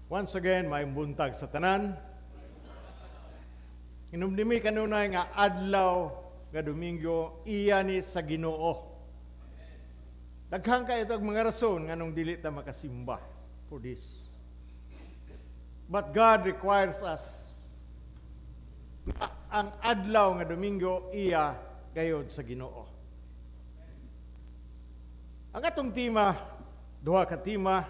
Once again, may buntag sa tanan. Inumdimi kanunay nga adlaw nga Domingo iya ni sa Ginoo. Daghang kay itong mga rason nganong dili ta makasimba for this. But God requires us ang adlaw nga Domingo iya gayod sa Ginoo. Ang atong tema, duha ka tema,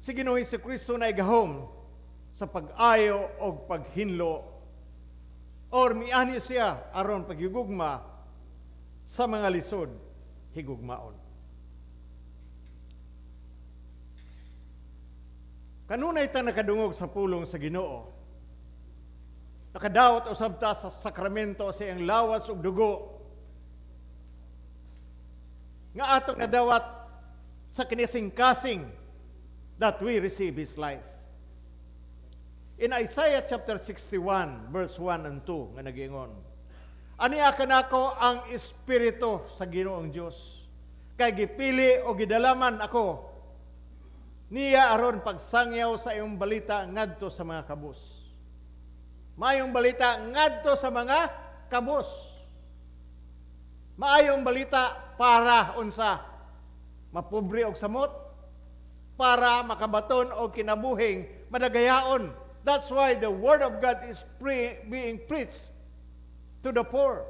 si Ginoong Jesucristo na igahom sa pag-ayo o paghinlo or miani siya aron paghigugma sa mga lisod higugmaon. Kanunay ta nakadungog sa pulong sa Ginoo. Nakadawat usab ta sa sakramento sa iyang lawas ug dugo nga atong nadawat sa kinising-kasing that we receive His life. In Isaiah chapter 61, verse 1 and 2, nga nag-ingon, "Ania kanako ang Espiritu sa Ginoong Dios, kay gipili o gidalaman ako niya aron pagsangyaw sa iyong balita ngadto sa mga kabus." Mayong balita ngadto sa mga kabus. Maayong balita para unsa mapobre og samot, para makabaton o kinabuhing madagayaon. That's why the Word of God is being preached to the poor.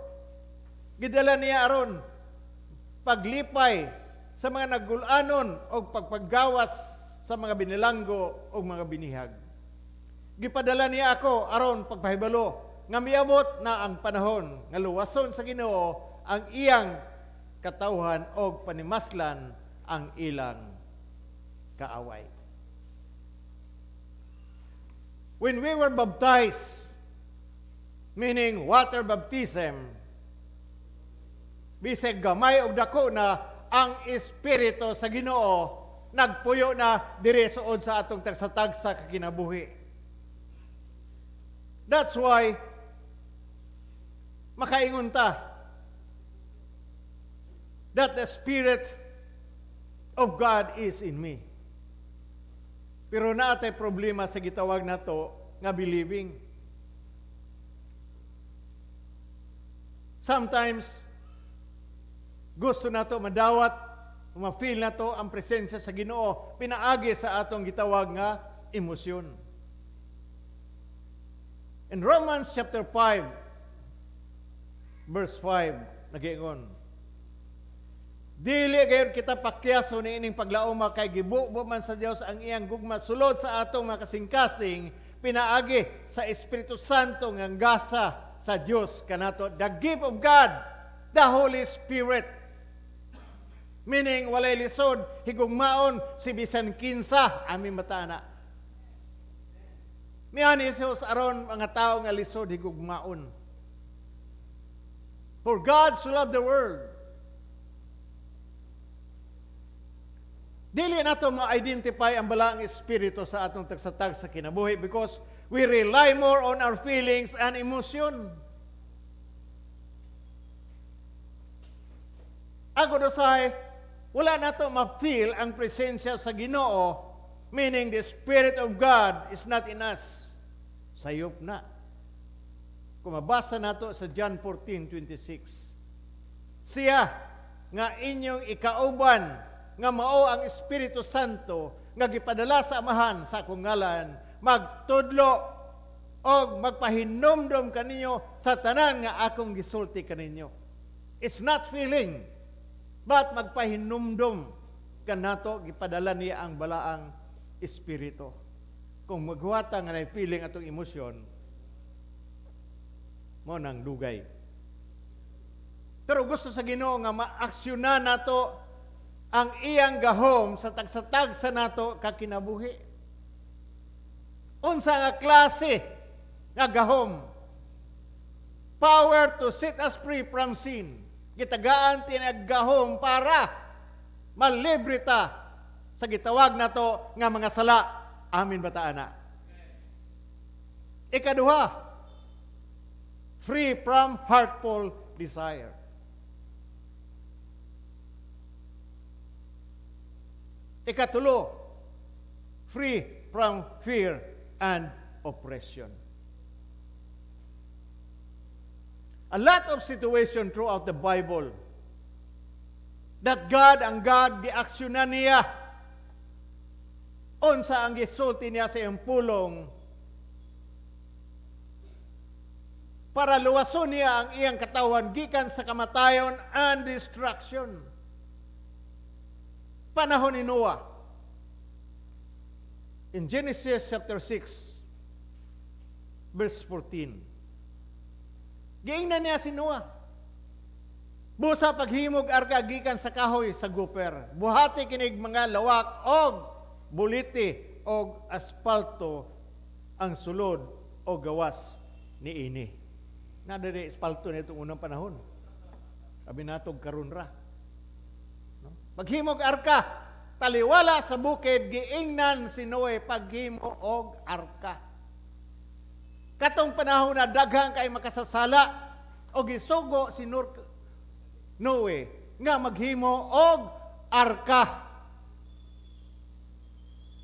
Gidala niya aron paglipay sa mga nagulanon o pagpaggawas sa mga binilanggo o mga binihag. Gipadala niya ako aron pagpahibalo nga miabot na ang panahon nga luwason sa Ginoo ang iyang katawhan o panimaslan ang ilang kaaway. When we were baptized, meaning water baptism, bisag gamay og dako na ang Espiritu sa Ginoo nagpuyo na diri suod sa atong tagsa-tagsa ka kinabuhi. That's why makaingon ta that the Spirit of God is in me. Pero naatay problema sa gitawag nato nga believing. Sometimes gusto nato madawat, ma-feel nato ang presensya sa Ginoo pinaagi sa atong gitawag nga emosyon. In Romans chapter 5 verse 5 nagiingon, "Dili gayud kita pakyaso ni ining paglauma kay gibubo man sa Dios ang iyang gugma sulod sa atong mga kasing-kasing pinaagi sa Espiritu Santo nga gasa sa Dios kanato, the gift of God, the Holy Spirit." Meaning walay lisod higugmaon si bisan kinsa aming matana. Miani Jesus aron mga tao nga lisod higugmaon. For God so loved the world. Dili nato ma-identify ang balaang espiritu sa atong tagsatag sa kinabuhi because we rely more on our feelings and emotion. Agod usay, wala nato ma-feel ang presensya sa Ginoo, meaning the Spirit of God is not in us. Sayop na. Kung mabasa nato sa John 14:26, "Siya nga inyong ikauban nga mao ang Espiritu Santo nga gipadala sa Amahan sa akong ngalan, magtudlo o magpahinumdom kaninyo sa tanan nga akong gisulti kaninyo." It's not feeling, but magpahinumdom kanato gipadala niya ang balaang Espiritu. Kung maghuwata nga na feeling atong emosyon, mo nang dugay. Pero gusto sa Ginoo nga maaksyonan nato ang iyang gahom sa tagsatagsa nato kakinabuhi. Unsa nga klase nga gahom? Power to set us free from sin. Gitagaan tinaggahom para malibre ta sa gitawag nato nga mga sala. Amin ba taana? Ikaduha, free from hurtful desire. Ikatulo, free from fear and oppression. A lot of situation throughout the Bible that ang God, giaksyonan niya unsa ang gisulti niya sa iyang pulong para luwason niya ang iyang katawan gikan sa kamatayon and destruction. Panahon ni Noah. In Genesis chapter 6, verse 14. Giingnan niya si Noah. Busa paghimog arka gikan sa kahoy sa guper. Buhati kinig mga lawak og buliti og aspalto ang sulod o gawas ni ini. Nadari aspalto nitong unang panahon. Sabi natog karon ra. No? Paghimog arka, taliwala sa bukid giingnan si Noe paghimo og arka. Katong panahon na daghang kay makasasala og gisugo si Noe nga maghimo og arka.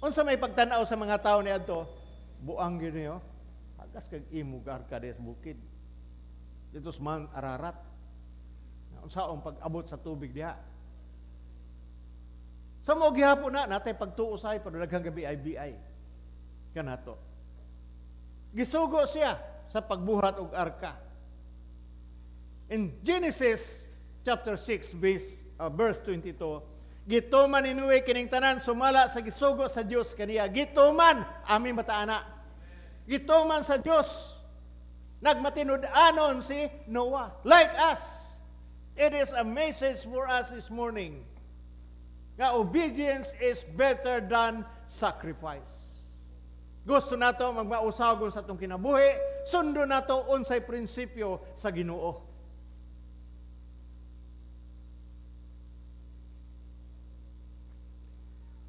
Unsa may pagtan-aw sa mga tao niadto? Buang gyud niyo. Agas kag imo og arka des bukid. Dito sa Mount Ararat. Unsaong pag-abot sa tubig diha? Sa mo gihapon na natay pagtuusay pero daghang gabi ay kanato. Gisugo siya sa pagbuhat og arka. In Genesis chapter 6 verse 22, gituman ni Noe kining tanan sumala sa gisugo sa Dios kaniya. Gituman aming bataana. Gituman sa Dios. Nagmatinud-anon si Noah. Like us. It is a message for us this morning. Nga obedience is better than sacrifice. Gusto nato magmausagon sa atong kinabuhi, sundo nato unsay prinsipyo sa Ginoo.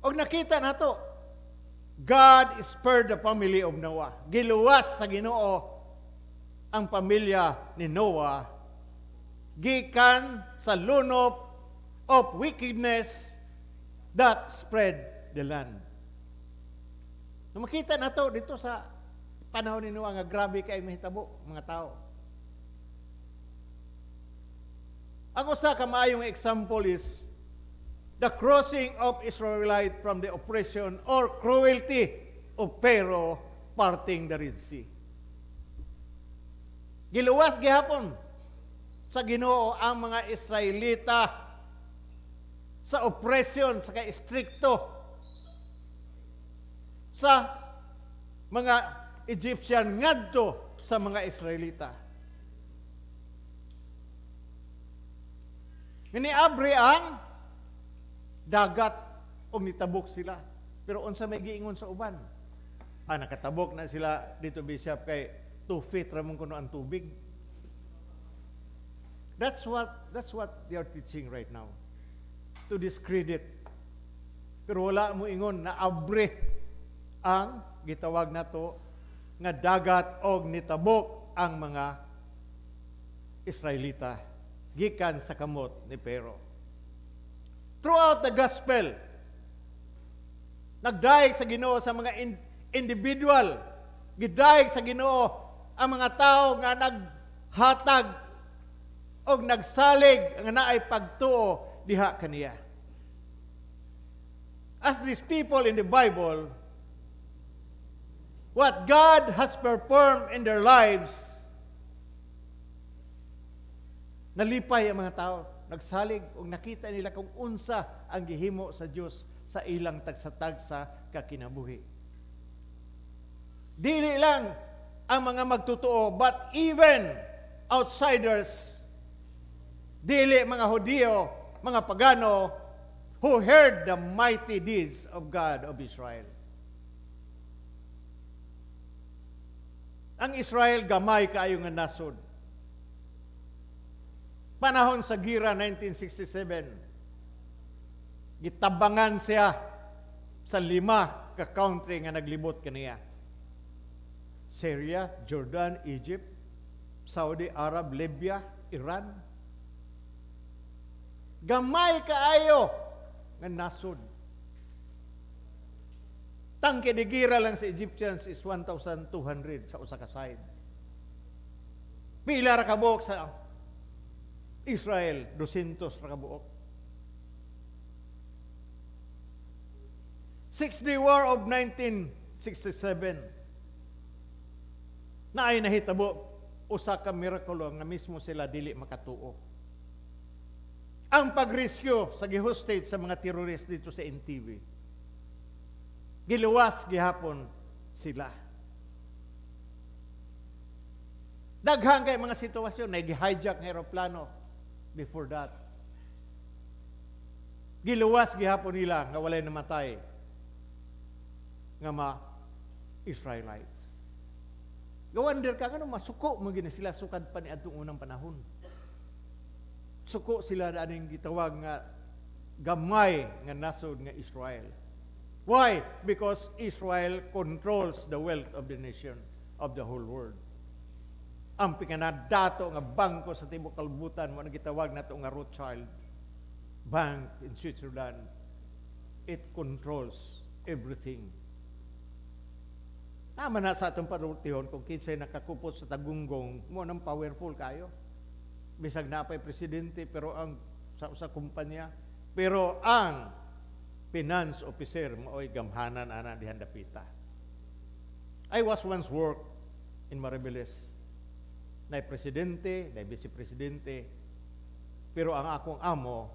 Og nakita nato, God spared the family of Noah. Giluwas sa Ginoo ang pamilya ni Noah gikan sa lunop of wickedness that spread the land. Makita na to dito sa panahon ni Noah nga grabe kay mahitabo mga tao. Ang usa ka maayong example is the crossing of Israelite from the oppression or cruelty of Pharaoh parting the Red Sea. Giluwas gihapon sa Ginoo ang mga Israelita sa oppression sa kay-istrikto sa mga Egyptian ngadto sa mga Israelita. Giniabri ang dagat o nitabok sila. Pero unsa may giingon sa uban? Nakatabok na sila dito, Bishop, kay 2 feet ramon kuno ang tubig. That's what they are teaching right now. To discredit. Pero wala mo ingon na abre ang gitawag nato nga dagat og nitabok ang mga Israelita gikan sa kamot ni Pharaoh. Throughout the gospel, nagdaig sa Ginoo sa mga individual, gidaig sa Ginoo ang mga tao nga naghatag og nagsalig nga naay pagtuo diha kaniya. As these people in the Bible, what God has performed in their lives, nalipay ang mga tao, nagsalig ug nakita nila kung unsa ang gihimo sa Dios sa ilang tagsa-tagsa kakinabuhi. Dili lang ang mga magtutuo, but even outsiders, dili mga Hudiyo, mga pagano, who heard the mighty deeds of God of Israel. Ang Israel gamay kaayo nga nasod. Panahon sa Gira 1967, gitabangan siya sa 5 ka country nga naglibot kaniya. Syria, Jordan, Egypt, Saudi Arab, Libya, Iran. Gamay kaayo nga nasod. Tangke de gira lang sa Egyptians is 1,200 sa usa ka side. Pila ra ka buok sa Israel, 200 ra ka buok. Six-Day War of 1967. Naay nahitabo usa ka mirakulo nga mismo sila dili makatuo. Ang pag-rescue sa gihostage sa mga terrorist dito sa NTV. Giluwas gihapon sila. Daghang kay mga sitwasyon na gi-hijack ng eroplano before that. Giluwas gihapon nila nga walay namatay nga Israelites. Gawander ka nga masuko mo gina sila sukad pa ni adtong unang panahon. Suko sila aning gitawag nga gamay nga nasod nga Israel. Why? Because Israel controls the wealth of the nation, of the whole world. Ang pinganadato nga bangko sa tibuok kalibutan mo gitawag nato nga Rothschild Bank in Switzerland. It controls everything. Naman na sa atong parutihon kung kinsay nakakupot sa tagunggong mo nang powerful kayo. Bisag na pa'y presidente pero ang sa kumpanya, pero ang finance officer mao'y gamhanan ana dihan dapita. I was once worked in Maribeles. Na presidente, na vice-presidente, pero ang akong amo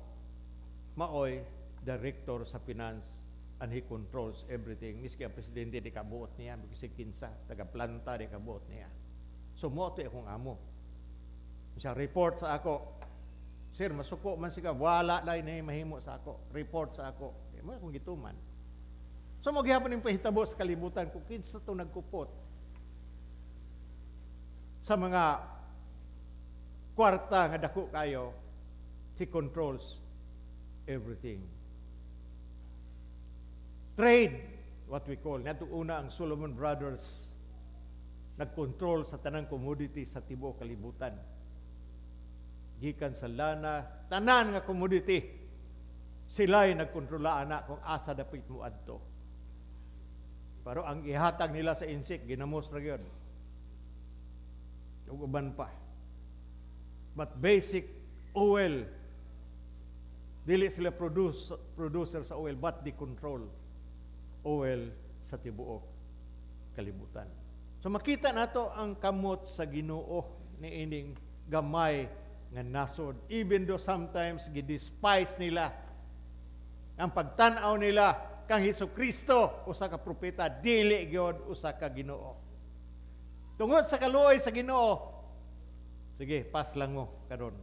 mao'y director sa finance and he controls everything. Miski ang presidente di kabuot niya, miski kinsa, taga-planta di kabuot niya. So mo ito akong amo. Siya report sa ako, sir, masuko man siya, wala na mahimo sa ako. Report sa ako. Mo akong gituman. So magyapon yung pahitabo sa kalibutan kung kinsa to nagkupot sa mga kwarta nga dako kayo, he controls everything. Trade, what we call, nato una ang Solomon Brothers nagkontrol sa tanang commodity sa tibuok kalibutan. Gikan sa lana, tanan nga commodity, sila'y nagkontrola ana kung asa dapit mo adto. Pero ang ihatag nila sa insik, ginamos ra gyud. Ug uban pa. But basic oil, dili sila producer sa oil, but they control oil sa tibuok kalibutan. So makita nato ang kamot sa Ginoo ni ining gamay nga nasod. Even though sometimes gidespise nila ang pagtan-aw nila kang Hesukristo usa ka propeta, dili gyud usa ka Ginoo. Tungod sa kaluoy sa Ginoo, sige, pas lang mo karon.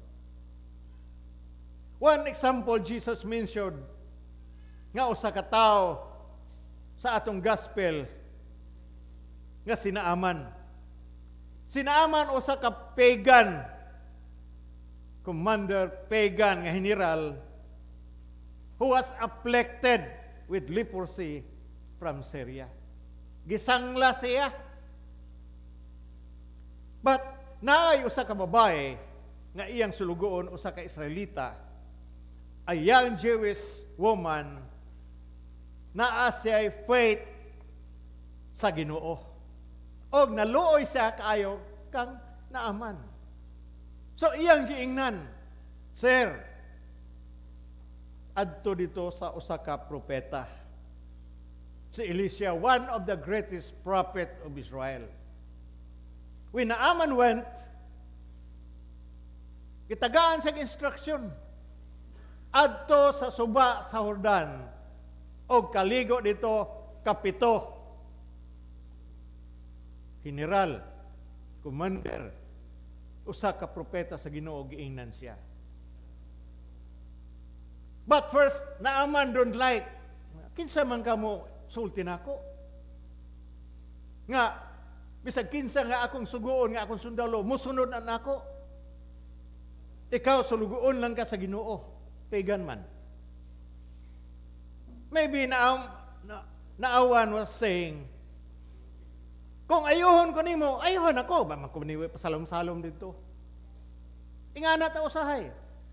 One example Jesus mentioned nga usa ka tawo sa atong gospel nga sinaaman. Sinaaman usa ka pagan, commander pagan nga general who was afflicted with leprosy from Syria. Gisangla siya. But naay usa ka babae nga iyang sulugoon usa ka Israelita, a young Jewish woman na siya faith sa Ginoo. Og naluoy siya kaayo kang naaman. So iyang giingnan, sir, adto dito sa usa ka propeta. Si Elisha, one of the greatest prophet of Israel. When Naaman went, gitagaan sa instruction, adto sa suba sa Jordan, o kaligo dito, kapito, general, commander, usa ka propeta sa Ginoo, giingnan siya. But first, Naaman don't like, kinsa man ka mo sulti nako? Nga, bisag kinsa nga akong suguon, nga akong sundalo, musunod na nako. Ikaw, sulugoon lang ka sa Ginoo, pagan man. Maybe Naaman was saying, kung ayuhon ko nimo, ayuhon ako, ba magkumaniwi pasalom-salom dito. Ingana ta usahay.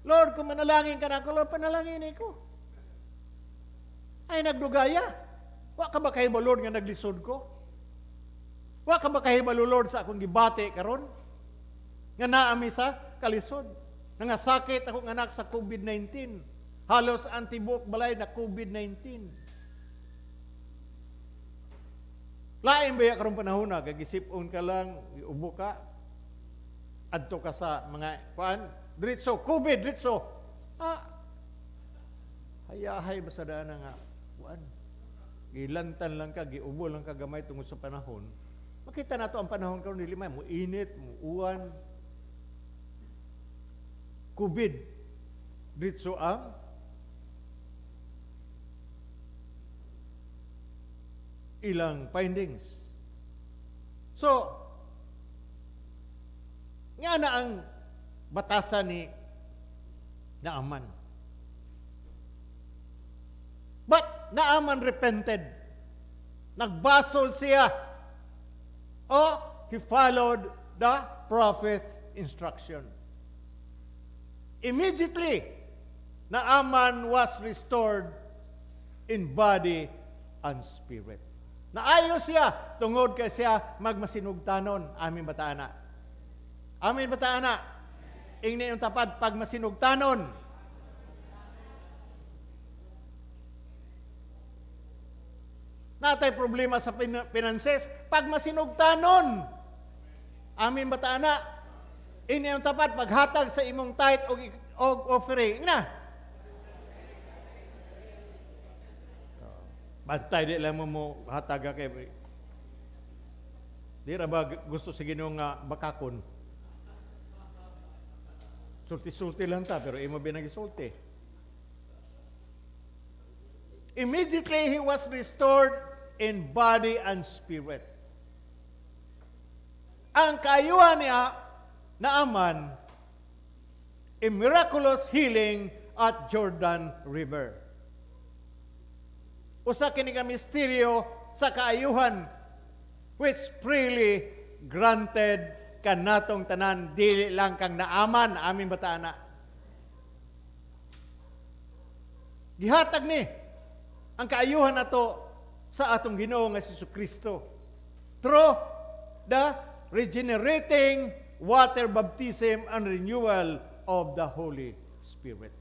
Lord, kung manalangin ka na ako, Lord, panalangin ko. Ay nagdugaya. Wa ka ba kahibalo, Lord, nga naglisod ko? Wa ka ba kahibalo, Lord, sa akong gibati karon? Nga naami sa kalisod. Nangasakit ako anak sa COVID-19. Halos antibuk balay na COVID-19. Lain ba ya karong panahon na, gagisipon ka lang, iubo ka, adto ka sa mga, diritso, COVID, diritso. Hayahay ba sa daan nga, gilantan lang ka, giubo lang ka gamay tungod sa panahon. Makita na to ang panahon karon dili may mo init, mo uwan. COVID, diritso ang ilang findings. So, nga na ang batasan ni Naaman. But Naaman repented. Nagbasol siya. O he followed the prophet's instruction. Immediately, Naaman was restored in body and spirit. Naayos siya, tungod kay siya magmasinugtanon. Amin bataana. Amin bataana. Ingni yung tapad, pag masinugtanon. Natay problema sa finances, pag masinugtanon. Amin bataana. Ingni yung tapad, paghatag sa imong tithe o offering. Na. Bantay di lang mo hataga kay. Di ra ba gusto sa Ginoo nga bakakon? Sulti-sulti lang ta, pero imo binagisulti. Immediately he was restored in body and spirit. Ang kaayuhan niya Naaman, a miraculous healing at Jordan River. Usa kini ka misteryo sa kaayuhan which freely granted kanatong tanan, dili lang kang Naaman, amin bataana. Gihatag ni ang kaayuhan nato sa atong Ginoo nga Jesucristo through the regenerating water baptism and renewal of the Holy Spirit.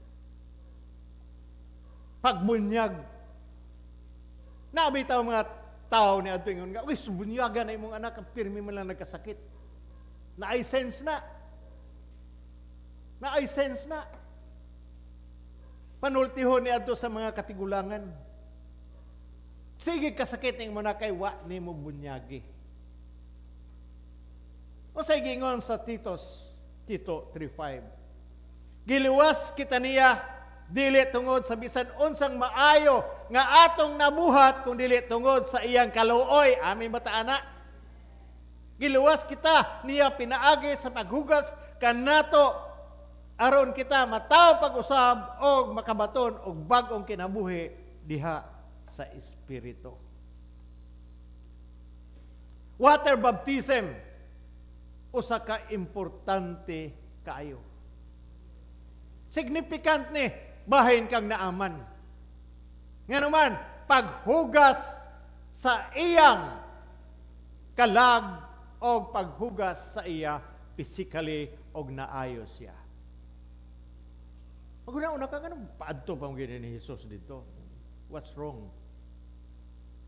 Pagbunyag. Nabitaw mga tao ni adto ingon nga, uy, subunyagan na imong anak, pirmi man lang nagkasakit. Na-I sense na. Na-I sense na. Panultihon ni adto sa mga katigulangan. Sige kasakit ning mo na kay wa nimo bunyagi. O sa gingon sa Tito 3:5. Giliwas kita niya dili tungod sa bisan unsang maayo nga atong nabuhat kung dili tungod sa iyang kaluoy. Amin bataana. Giluwas kita niya pinaagi sa paghugas kanato aron kita mataw pag-usab og makabaton og bag-ong kinabuhi diha sa espiritu. Water baptism usa ka importante kaayo. Significant ni bahin kang Naaman. Nga naman, paghugas sa iyang kalag o paghugas sa iya physically og naayo siya. Maguna-una ka ganun, paadto pa mo ni Jesus dito. What's wrong?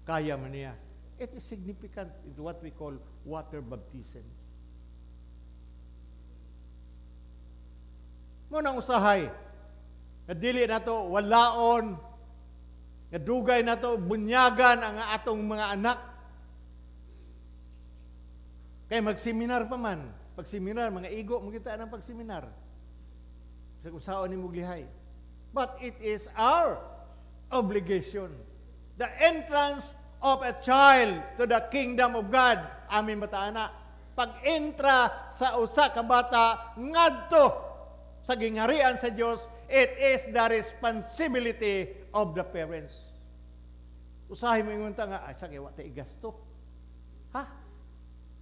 Kaya man niya. It is significant. It's what we call water baptism. Munang usahay, na dili na to walaon, na dugay na to bunyagan ang atong mga anak. Kaya magseminar pa man. Pagseminar, mga igo, magkita ng pagseminar. Sa kung saan ni muglihay. But it is our obligation. The entrance of a child to the kingdom of God. Amin bataana. Pag-entra sa usa ka bata ngadto sa gingharian sa Dios, it is the responsibility of the parents. Usahay mo ingon ta nga, ay sige wa tay gasto. Ha?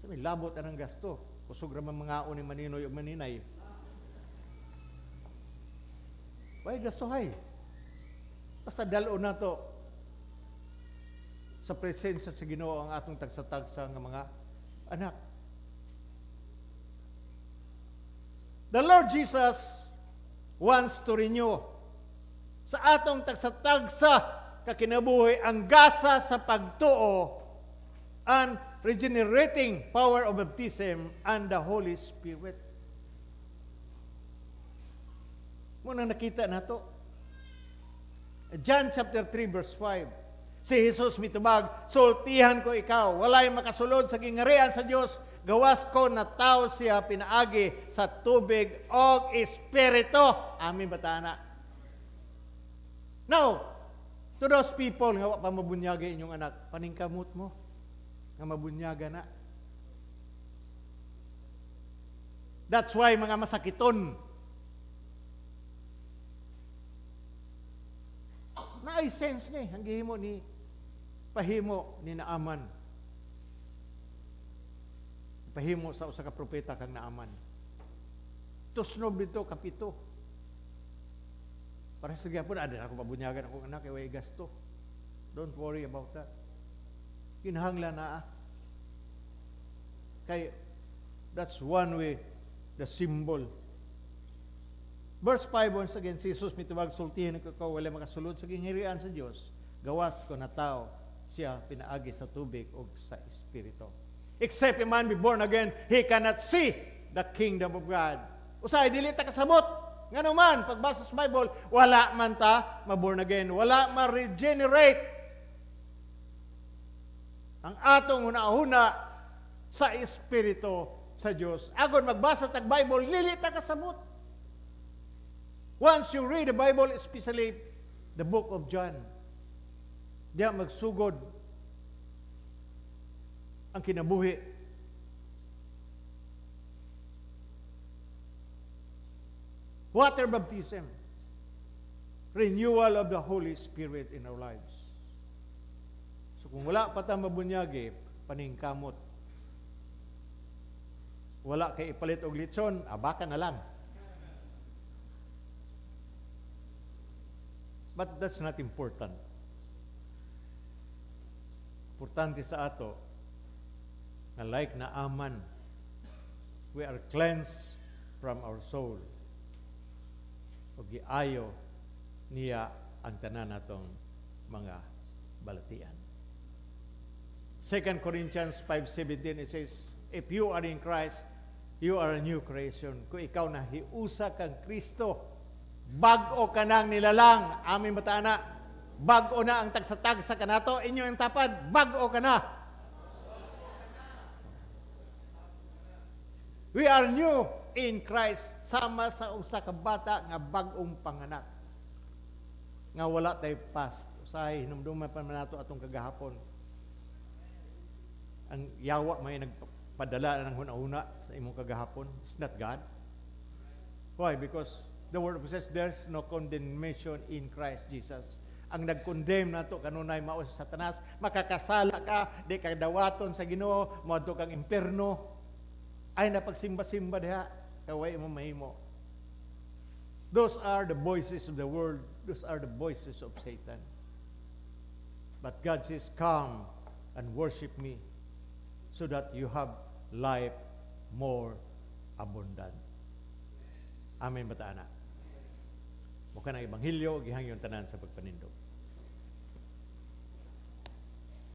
Sa may labot anang gasto. Kusog ra man mga ni maninoy ug maninay. Way gasto hay. Basta dalo na to sa presensya sa Ginoo ang atong tagsa-tagsa nga mga anak. The Lord Jesus wants to renew sa atong tagsa-tagsa kakinabuhi ang gasa sa pagtuo and regenerating power of baptism and the Holy Spirit. Muna nakita nato. John chapter 3 verse 5. Si Jesus mitubag, sultihan ko ikaw, walay makasulod sa gingarian sa Dios, gawas ko na tao siya pinaagi sa tubig o espiritu. Amin batana. Now, to those people nga wa pa mabunyagi inyong anak, paningkamot mo nga mabunyaga na. That's why mga masakiton na ay sense ni ang gihimo ni pahimo ni Naaman. Pahimo sa usa ka propeta kang Naaman. Tusnob dito kapito. Para sa gyapon ada ako mabunyagan akong anak kay way gasto. Don't worry about that. Kinahanglan na. Kay that's one way the symbol. Verse 5 once again, si Jesus mitubag sultihan ko ikaw wala makasulod sa ginghirian sa Dios. Gawas ko na tao siya pinaagi sa tubig o sa espiritu. Except a man be born again, he cannot see the kingdom of God. Usay dili ta kasabot. Ngano man pagbasa sa Bible, wala man ta ma-born again, wala ma-regenerate ang atong huna-huna sa espiritu sa Dios. Agon magbasa tag Bible, dili ta kasabot. Once you read the Bible, especially the book of John, diya magsugod ang kinabuhi. Water baptism, renewal of the Holy Spirit in our lives. So kung wala pa ta mabunyagi, paningkamot. Wala kay ipalit og litson, abaka na lang. But that's not important. Importante sa ato na like na Naaman, we are cleansed from our soul. O giayo niya ang tanan natong mga balatian. 2 Corinthians 5:17 it says, if you are in Christ, you are a new creation. Kung ikaw na hiusa kang Kristo, bag-o ka nang nilalang. Amin batana. Bag-o na ang tagsatagsa kanato. Inyo ang tapad, bag-o ka na. We are new in Christ. Sama sa usa ka bata nga bag-ong panganak. Nga wala tay past. Usahay, hinumduman pa man nato atong kagahapon. Ang yawa may nagpadala ng huna-huna sa imong kagahapon. It's not God. Why? Because the Word of God says there's no condemnation in Christ Jesus. Ang nag-condemn nato kanunay mao sa Satanas, makakasala ka, di ka dawaton sa Ginoo, moadto kang impierno. Ay napagsimba-simba diha, kaway mo mahimo. Those are the voices of the world. Those are the voices of Satan. But God says, come and worship me so that you have life more abundant. Amen ba ta, anak? Mukha ng Ebanghelyo, gihangyon tanan sa pagpanindog.